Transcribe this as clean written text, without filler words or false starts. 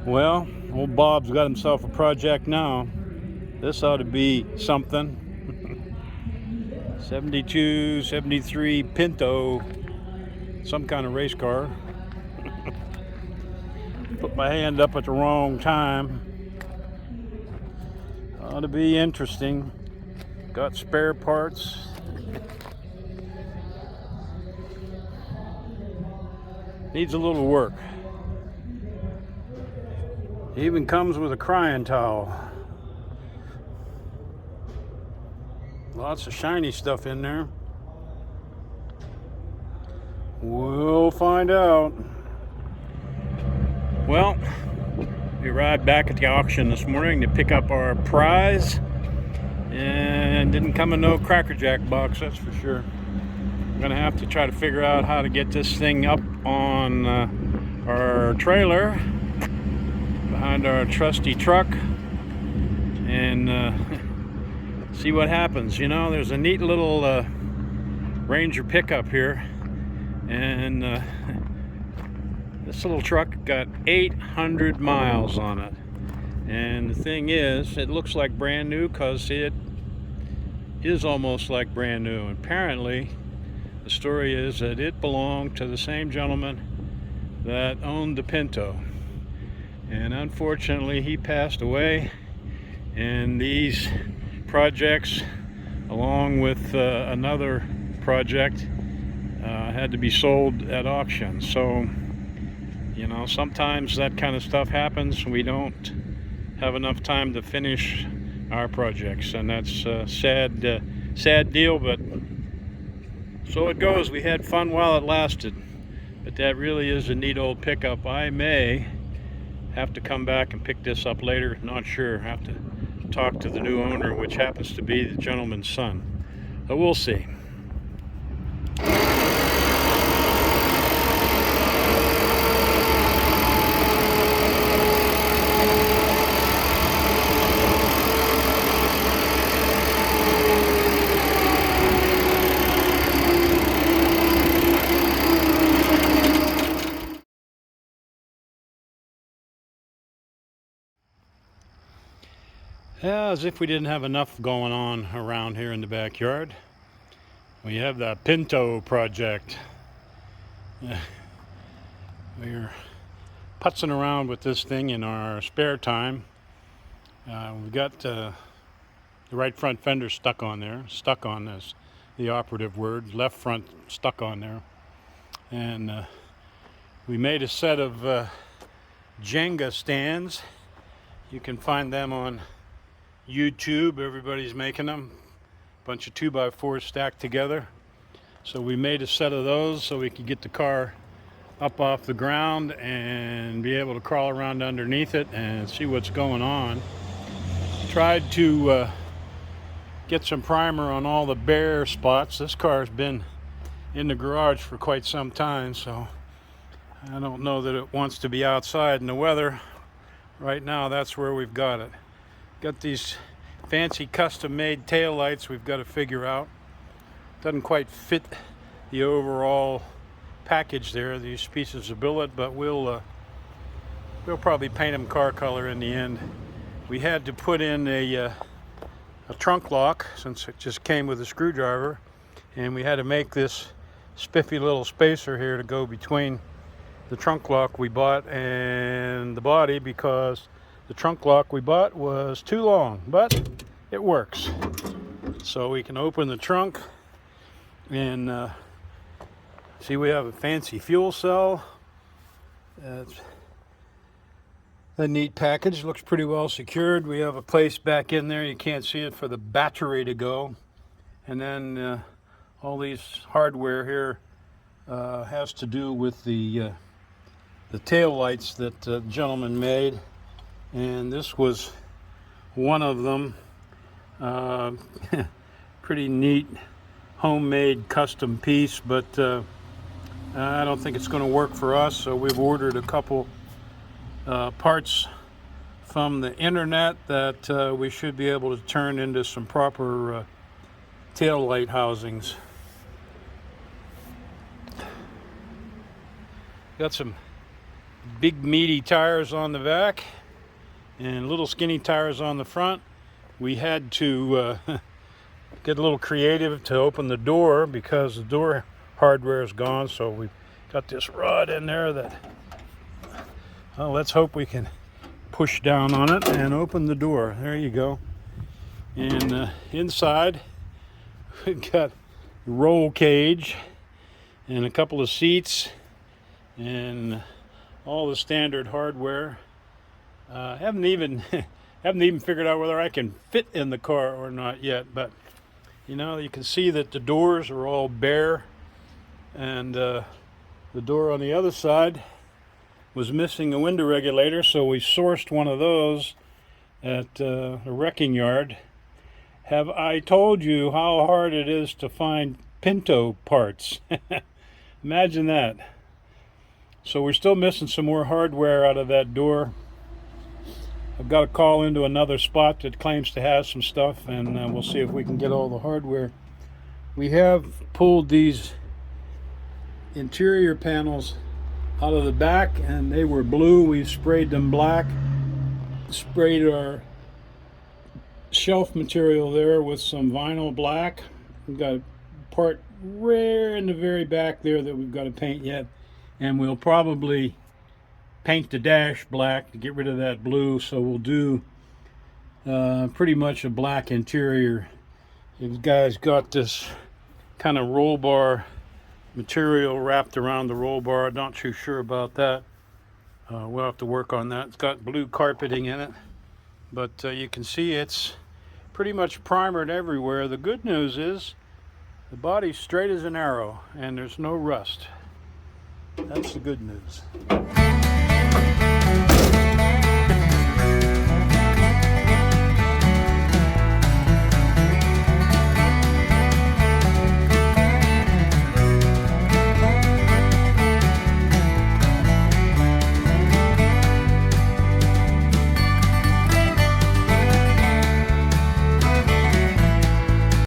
Well, old Bob's got himself a project now. This ought to be something. 72, 73 Pinto, some kind of race car. Put my hand up at the wrong time. Ought to be interesting. Got spare parts. Needs a little work. Even comes with a crying towel. Lots of shiny stuff in there. We'll find out. Well, we arrived back at the auction this morning to pick up our prize, and didn't come in no Cracker Jack box, that's for sure. I'm gonna have to try to figure out how to get this thing up on our trailer behind our trusty truck and see what happens. You know, there's a neat little Ranger pickup here, and this little truck got 800 miles on it. And the thing is, it looks like brand new because it is almost like brand new. Apparently, the story is that it belonged to the same gentleman that owned the Pinto. And unfortunately, he passed away, and these projects, along with another project, had to be sold at auction. So, you know, sometimes that kind of stuff happens. We don't have enough time to finish our projects, and that's a sad deal, but so it goes. We had fun while it lasted, but that really is a neat old pickup. I may have to come back and pick this up later, not sure. Have to talk to the new owner, which happens to be the gentleman's son, but we'll see. Yeah, as if we didn't have enough going on around here in the backyard, we have the Pinto project. We're putzing around with this thing in our spare time. We've got the right front fender stuck on there. Stuck on is the operative word. Left front stuck on there. And we made a set of Jenga stands. You can find them on YouTube. Everybody's making them. Bunch of 2x4s stacked together. So we made a set of those so we could get the car up off the ground and be able to crawl around underneath it and see what's going on. Tried to get some primer on all the bare spots. This car's been in the garage for quite some time, so I don't know that it wants to be outside in the weather. Right now, that's where we've got it. Got these fancy custom-made tail lights we've got to figure out. Doesn't quite fit the overall package there, these pieces of billet, but we'll probably paint them car color in the end. We had to put in a trunk lock since it just came with a screwdriver, and we had to make this spiffy little spacer here to go between the trunk lock we bought and the body, because the trunk lock we bought was too long, but it works. So we can open the trunk and see, we have a fancy fuel cell. It's a neat package, looks pretty well secured. We have a place back in there, you can't see it, for the battery to go. And then all these hardware here has to do with the tail lights that the gentleman made. And this was one of them. Pretty neat homemade custom piece, but I don't think it's going to work for us, so we've ordered a couple parts from the internet that we should be able to turn into some proper tail light housings. Got some big meaty tires on the back and little skinny tires on the front. We had to get a little creative to open the door because the door hardware is gone, so we got this rod in there that, well, let's hope we can push down on it and open the door. There you go. And inside we've got a roll cage and a couple of seats and all the standard hardware. Haven't even figured out whether I can fit in the car or not yet, but you know, you can see that the doors are all bare, and the door on the other side was missing a window regulator, so we sourced one of those at a wrecking yard. Have I told you how hard it is to find Pinto parts? Imagine that. So we're still missing some more hardware out of that door. I've got to call into another spot that claims to have some stuff, and we'll see if we can get all the hardware. We have pulled these interior panels out of the back, and they were blue. We sprayed them black, sprayed our shelf material there with some vinyl black. We've got a part rare in the very back there that we've got to paint yet, and we'll probably paint the dash black to get rid of that blue, so we'll do pretty much a black interior. These guys got this kind of roll bar material wrapped around the roll bar. Not too sure about that. We'll have to work on that. It's got blue carpeting in it, but you can see it's pretty much primered everywhere. The good news is the body's straight as an arrow and there's no rust. That's the good news.